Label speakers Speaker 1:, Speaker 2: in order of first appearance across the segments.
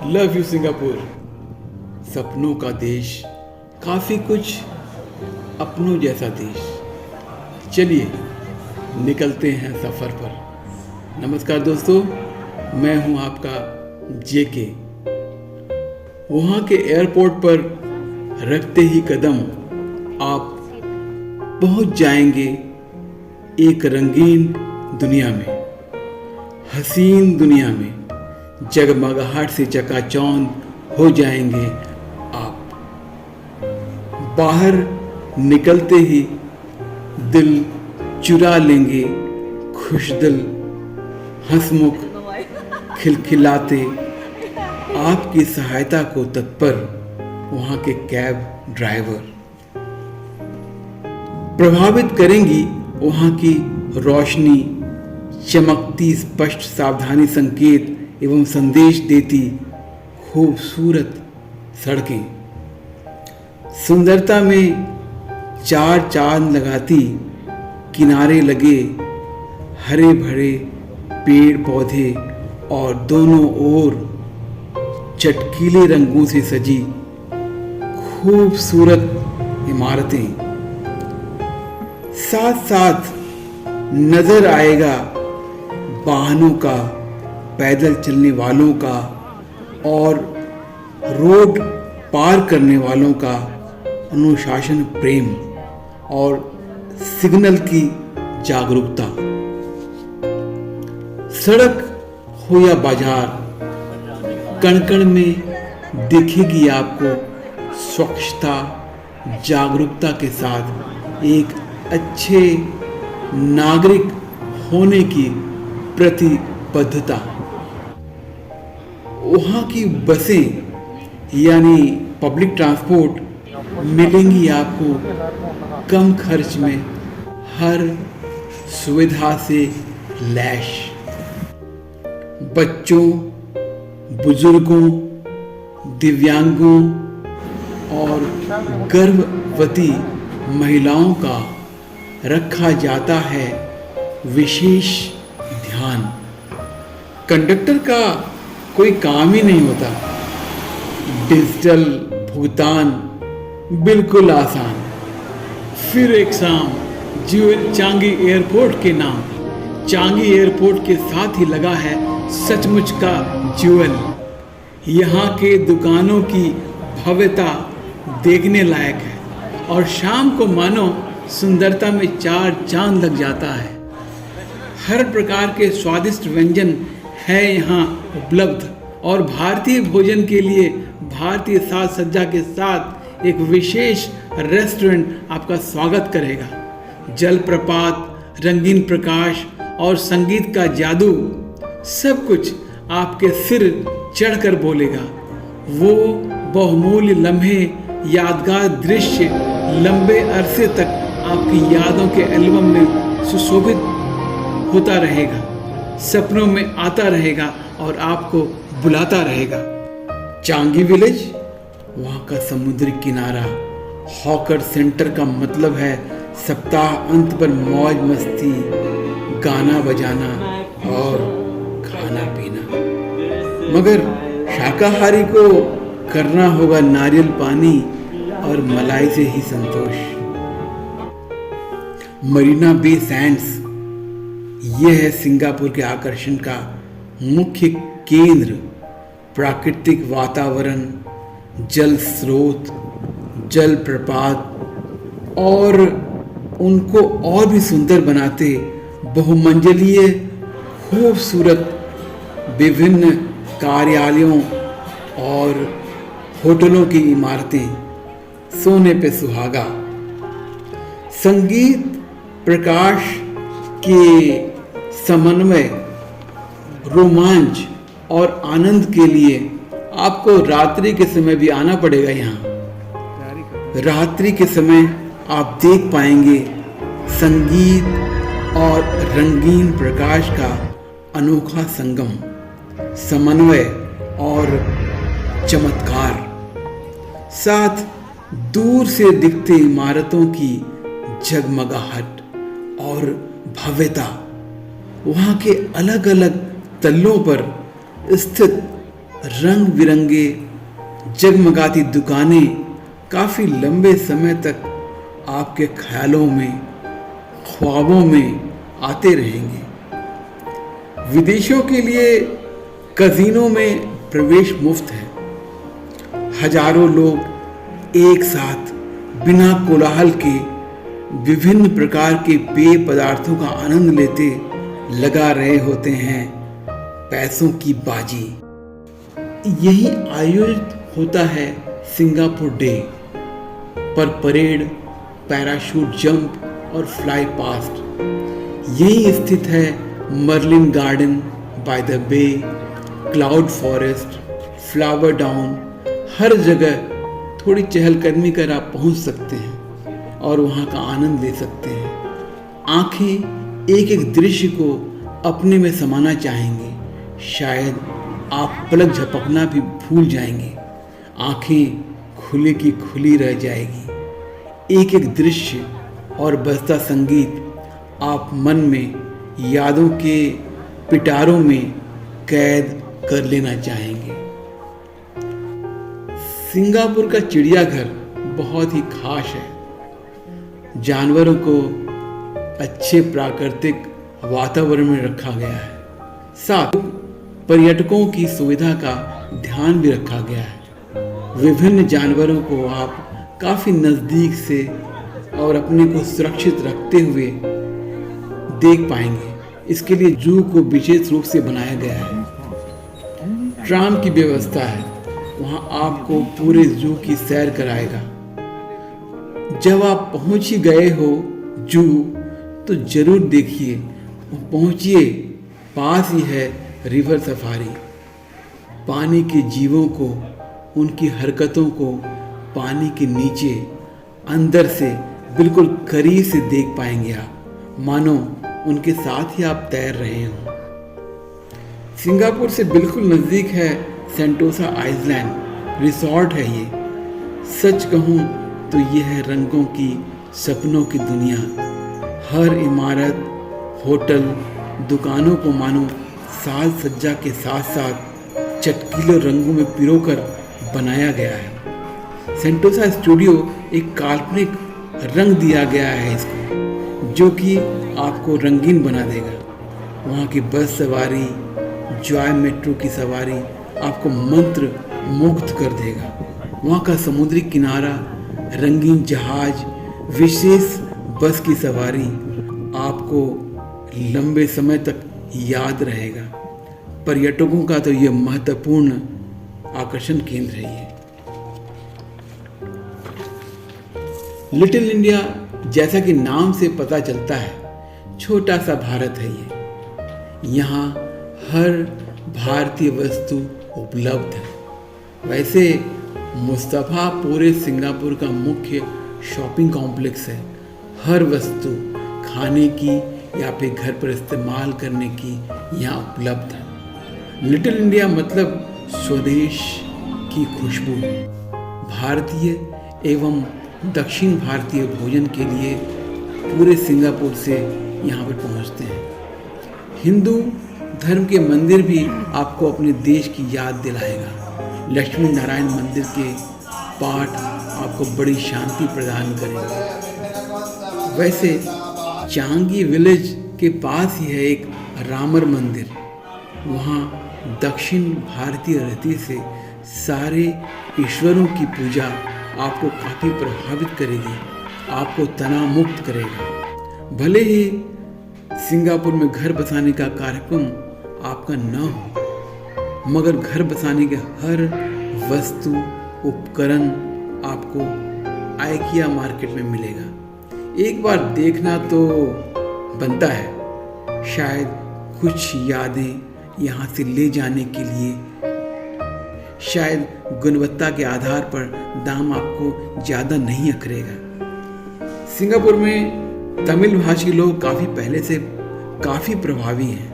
Speaker 1: Love you Singapore. सपनों का देश, काफ़ी कुछ अपनों जैसा देश। चलिए निकलते हैं सफ़र पर। नमस्कार दोस्तों, मैं हूं आपका जेके। वहाँ के एयरपोर्ट पर रखते ही कदम आप पहुंच जाएंगे एक रंगीन दुनिया में, हसीन दुनिया में। जगमगाहट से चकाचौंध हो जाएंगे आप। बाहर निकलते ही दिल चुरा लेंगे खुशदिल, हंसमुख खिलखिलाते, आपकी सहायता को तत्पर वहाँ के कैब ड्राइवर। प्रभावित करेंगी वहाँ की रोशनी, चमकती स्पष्ट सावधानी संकेत एवं संदेश देती खूबसूरत सड़कें। सुंदरता में चार चांद लगाती, किनारे लगे हरे भरे पेड़ पौधे और दोनों ओर चटकीले रंगों से सजी खूबसूरत इमारतें। साथ साथ नजर आएगा वाहनों का, पैदल चलने वालों का और रोड पार करने वालों का अनुशासन प्रेम और सिग्नल की जागरूकता। सड़क हो या बाजार, कण कण में दिखेगी आपको स्वच्छता, जागरूकता के साथ एक अच्छे नागरिक होने की प्रतिबद्धता। वहाँ की बसें यानी पब्लिक ट्रांसपोर्ट मिलेंगी आपको कम खर्च में, हर सुविधा से लैस। बच्चों, बुजुर्गों, दिव्यांगों और गर्भवती महिलाओं का रखा जाता है विशेष ध्यान। कंडक्टर का कोई काम ही नहीं होता, डिजिटल भुगतान बिल्कुल आसान। फिर एक शाम ज्यूल चांगी एयरपोर्ट के नाम। चांगी एयरपोर्ट के साथ ही लगा है सचमुच का ज्यूल। यहाँ के दुकानों की भव्यता देखने लायक है और शाम को मानो सुंदरता में चार चांद लग जाता है। हर प्रकार के स्वादिष्ट व्यंजन है यहाँ उपलब्ध और भारतीय भोजन के लिए भारतीय साज सज्जा के साथ एक विशेष रेस्टोरेंट आपका स्वागत करेगा। जलप्रपात, रंगीन प्रकाश और संगीत का जादू, सब कुछ आपके सिर चढ़कर बोलेगा। वो बहुमूल्य लम्हे, यादगार दृश्य लंबे अरसे तक आपकी यादों के एल्बम में सुशोभित होता रहेगा, सपनों में आता रहेगा और आपको बुलाता रहेगा। चांगी विलेज, वहाँ का समुद्री किनारा, हॉकर सेंटर का मतलब है सप्ताह अंत पर मौज मस्ती, गाना बजाना और खाना पीना। मगर शाकाहारी को करना होगा नारियल पानी और मलाई से ही संतोष। मरीना बे सैंड्स, यह है सिंगापुर के आकर्षण का मुख्य केंद्र। प्राकृतिक वातावरण, जल स्रोत, जल प्रपात और उनको और भी सुंदर बनाते बहुमंजिलीय खूबसूरत विभिन्न कार्यालयों और होटलों की इमारतें, सोने पे सुहागा। संगीत प्रकाश के समन्वय, रोमांच और आनंद के लिए आपको रात्रि के समय भी आना पड़ेगा यहाँ। रात्रि के समय आप देख पाएंगे संगीत और रंगीन प्रकाश का अनोखा संगम, समन्वय और चमत्कार। साथ दूर से दिखते इमारतों की जगमगाहट और भव्यता, वहाँ के अलग अलग तल्लों पर स्थित रंग बिरंगे जगमगाती दुकानें काफ़ी लंबे समय तक आपके ख्यालों में, ख्वाबों में आते रहेंगे। विदेशियों के लिए कज़िनो में प्रवेश मुफ्त है। हजारों लोग एक साथ बिना कोलाहल के विभिन्न प्रकार के पेय पदार्थों का आनंद लेते लगा रहे होते हैं पैसों की बाजी। यही आयोजित होता है सिंगापुर डे पर परेड, पैराशूट जंप और फ्लाई पास्ट। यही स्थित है Merlion garden, by the bay, cloud forest, flower dome. हर जगह थोड़ी चहलकदमी कर आप पहुंच सकते हैं और वहां का आनंद ले सकते हैं। आंखें एक एक दृश्य को अपने में समाना चाहेंगे। शायद आप पलक झपकना भी भूल जाएंगे। आंखें खुली की खुली रह जाएगी। एक एक दृश्य और बजता संगीत आप मन में यादों के पिटारों में कैद कर लेना चाहेंगे। सिंगापुर का चिड़ियाघर बहुत ही खास है। जानवरों को अच्छे प्राकृतिक वातावरण में रखा गया है। साथ पर्यटकों की सुविधा का ध्यान भी रखा गया है। विभिन्न जानवरों को आप काफ़ी नज़दीक से और अपने को सुरक्षित रखते हुए देख पाएंगे। इसके लिए जू को विशेष रूप से बनाया गया है। ट्राम की व्यवस्था है, वहाँ आपको पूरे जू की सैर कराएगा। जब आप पहुँच ही गए हो जू तो जरूर देखिए, पहुँचिए, पास ही है रिवर सफारी। पानी के जीवों को, उनकी हरकतों को पानी के नीचे अंदर से बिल्कुल करीब से देख पाएंगे आप, मानो उनके साथ ही आप तैर रहे हों। सिंगापुर से बिल्कुल नज़दीक है सेंटोसा आइलैंड रिसॉर्ट है ये। सच कहूँ तो ये है रंगों की, सपनों की दुनिया। हर इमारत, होटल, दुकानों को मानो साज सज्जा के साथ साथ चटकीले रंगों में पिरोकर बनाया गया है। सेंटोसा स्टूडियो एक काल्पनिक रंग दिया गया है इसको, जो कि आपको रंगीन बना देगा। वहाँ की बस सवारी, जॉय मेट्रो की सवारी आपको मंत्र मुग्ध कर देगा। वहाँ का समुद्री किनारा, रंगीन जहाज, विशेष बस की सवारी आपको लंबे समय तक याद रहेगा। पर्यटकों का तो यह महत्वपूर्ण आकर्षण केंद्र है ये। लिटिल इंडिया, जैसा कि नाम से पता चलता है, छोटा सा भारत है ये। यहाँ हर भारतीय वस्तु उपलब्ध है। वैसे मुस्तफा पूरे सिंगापुर का मुख्य शॉपिंग कॉम्प्लेक्स है। हर वस्तु खाने की या फिर घर पर इस्तेमाल करने की यहाँ उपलब्ध है। लिटिल इंडिया मतलब स्वदेश की खुशबू। भारतीय एवं दक्षिण भारतीय भोजन के लिए पूरे सिंगापुर से यहाँ पर पहुँचते हैं। हिंदू धर्म के मंदिर भी आपको अपने देश की याद दिलाएगा। लक्ष्मी नारायण मंदिर के पाठ आपको बड़ी शांति प्रदान करेंगे। वैसे चांगी विलेज के पास ही है एक रामर मंदिर। वहाँ दक्षिण भारतीय रीति से सारे ईश्वरों की पूजा आपको काफ़ी प्रभावित करेगी, आपको तनाव मुक्त करेगा। भले ही सिंगापुर में घर बसाने का कार्यक्रम आपका न हो, मगर घर बसाने के हर वस्तु, उपकरण आपको आइकिया मार्केट में मिलेगा। एक बार देखना तो बनता है। शायद कुछ यादें यहाँ से ले जाने के लिए शायद गुणवत्ता के आधार पर दाम आपको ज़्यादा नहीं अखरेगा। सिंगापुर में तमिल भाषी लोग काफ़ी पहले से काफ़ी प्रभावी हैं,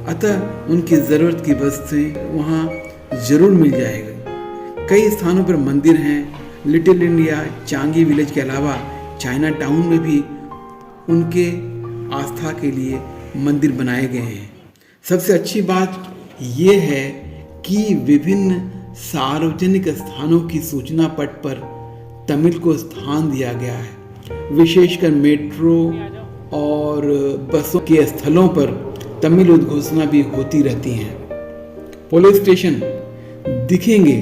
Speaker 1: अतः उनकी ज़रूरत की वस्तुएं वहाँ ज़रूर मिल जाएगी। कई स्थानों पर मंदिर हैं। लिटिल इंडिया, चांगी विलेज के अलावा चाइना टाउन में भी उनके आस्था के लिए मंदिर बनाए गए हैं। सबसे अच्छी बात यह है कि विभिन्न सार्वजनिक स्थानों की सूचना पट पर तमिल को स्थान दिया गया है। विशेषकर मेट्रो और बसों के स्थलों पर तमिल उद्घोषणा भी होती रहती हैं। पुलिस स्टेशन दिखेंगे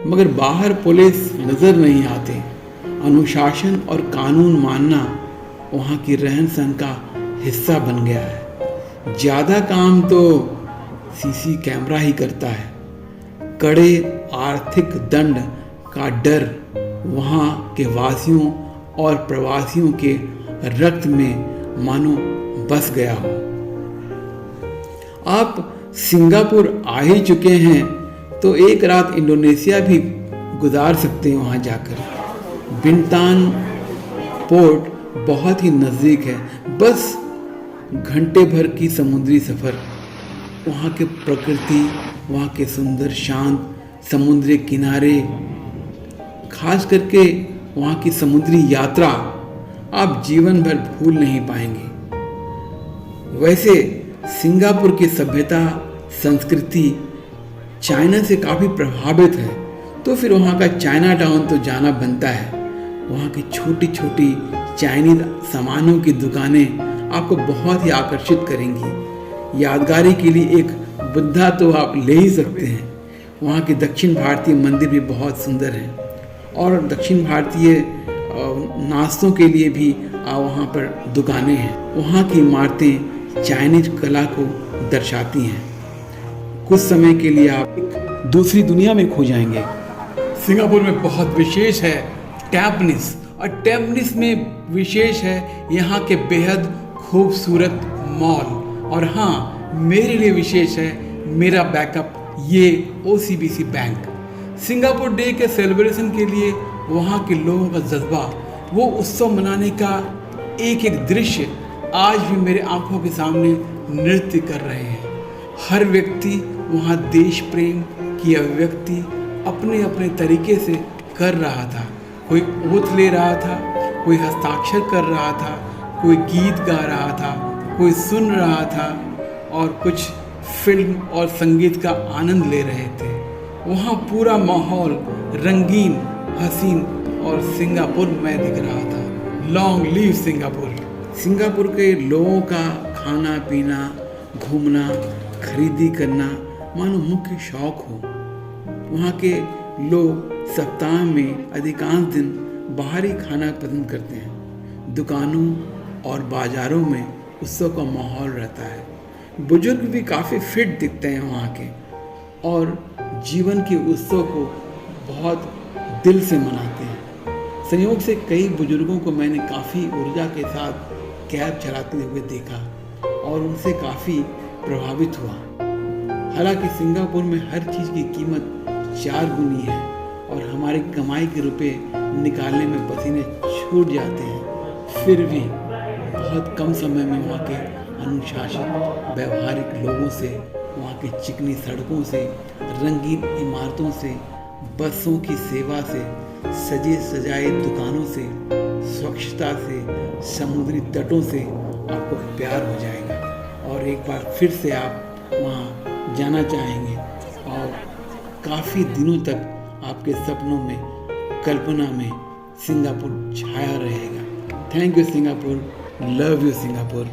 Speaker 1: मगर बाहर पुलिस नजर नहीं आते। अनुशासन और कानून मानना वहाँ की रहन सहन का हिस्सा बन गया है। ज़्यादा काम तो सीसी कैमरा ही करता है। कड़े आर्थिक दंड का डर वहाँ के वासियों और प्रवासियों के रक्त में मानो बस गया हो। आप सिंगापुर आ ही चुके हैं तो एक रात इंडोनेशिया भी गुजार सकते हैं वहाँ जाकर। बिंतान पोर्ट बहुत ही नज़दीक है, बस घंटे भर की समुद्री सफ़र। वहाँ के प्रकृति, वहाँ के सुंदर शांत समुद्री किनारे, खास करके वहाँ की समुद्री यात्रा आप जीवन भर भूल नहीं पाएंगे। वैसे सिंगापुर की सभ्यता संस्कृति चाइना से काफ़ी प्रभावित है, तो फिर वहाँ का चाइना टाउन तो जाना बनता है। वहाँ की छोटी छोटी चाइनीज सामानों की दुकानें आपको बहुत ही आकर्षित करेंगी। यादगारी के लिए एक बुद्धा तो आप ले ही सकते हैं। वहाँ के दक्षिण भारतीय मंदिर भी बहुत सुंदर हैं और दक्षिण भारतीय नाश्तों के लिए भी वहाँ पर दुकानें हैं। वहाँ की इमारतें चाइनीज कला को दर्शाती हैं। कुछ समय के लिए आप एक दूसरी दुनिया में खो जाएंगे। सिंगापुर में बहुत विशेष है टैम्पनिस, और टैम्पनिस में विशेष है यहाँ के बेहद खूबसूरत मॉल। और हाँ, मेरे लिए विशेष है मेरा बैकअप ये OCBC बैंक। सिंगापुर डे के सेलिब्रेशन के लिए वहाँ के लोगों का जज्बा, वो उत्सव मनाने का एक एक दृश्य आज भी मेरे आंखों के सामने नृत्य कर रहे हैं। हर व्यक्ति वहाँ देश प्रेम की अभिव्यक्ति अपने अपने तरीके से कर रहा था। कोई ओथ ले रहा था, कोई हस्ताक्षर कर रहा था, कोई गीत गा रहा था, कोई सुन रहा था और कुछ फिल्म और संगीत का आनंद ले रहे थे। वहाँ पूरा माहौल रंगीन, हसीन और सिंगापुर में दिख रहा था। Long leave Singapore. सिंगापुर के लोगों का खाना पीना, घूमना, खरीदी करना मानो मुख्य शौक हो। वहाँ के लोग सप्ताह में अधिकांश दिन बाहर ही खाना पसंद करते हैं। दुकानों और बाज़ारों में उत्सव का माहौल रहता है। बुजुर्ग भी काफ़ी फिट दिखते हैं वहाँ के, और जीवन के उत्सव को बहुत दिल से मनाते हैं। संयोग से कई बुजुर्गों को मैंने काफ़ी ऊर्जा के साथ कैब चलाते हुए देखा और उनसे काफ़ी प्रभावित हुआ। हालांकि सिंगापुर में हर चीज़ की कीमत 4 गुनी है और हमारी कमाई के रुपए निकालने में पसीने छूट जाते हैं, फिर भी बहुत कम समय में वहाँ के अनुशासित व्यवहारिक लोगों से, वहाँ की चिकनी सड़कों से, रंगीन इमारतों से, बसों की सेवा से, सजे सजाए दुकानों से, स्वच्छता से, समुद्री तटों से आपको प्यार हो जाएगा और एक बार फिर से आप वहाँ जाना चाहेंगे और काफ़ी दिनों तक आपके सपनों में, कल्पना में सिंगापुर छाया रहेगा। Thank you Singapore, love you Singapore.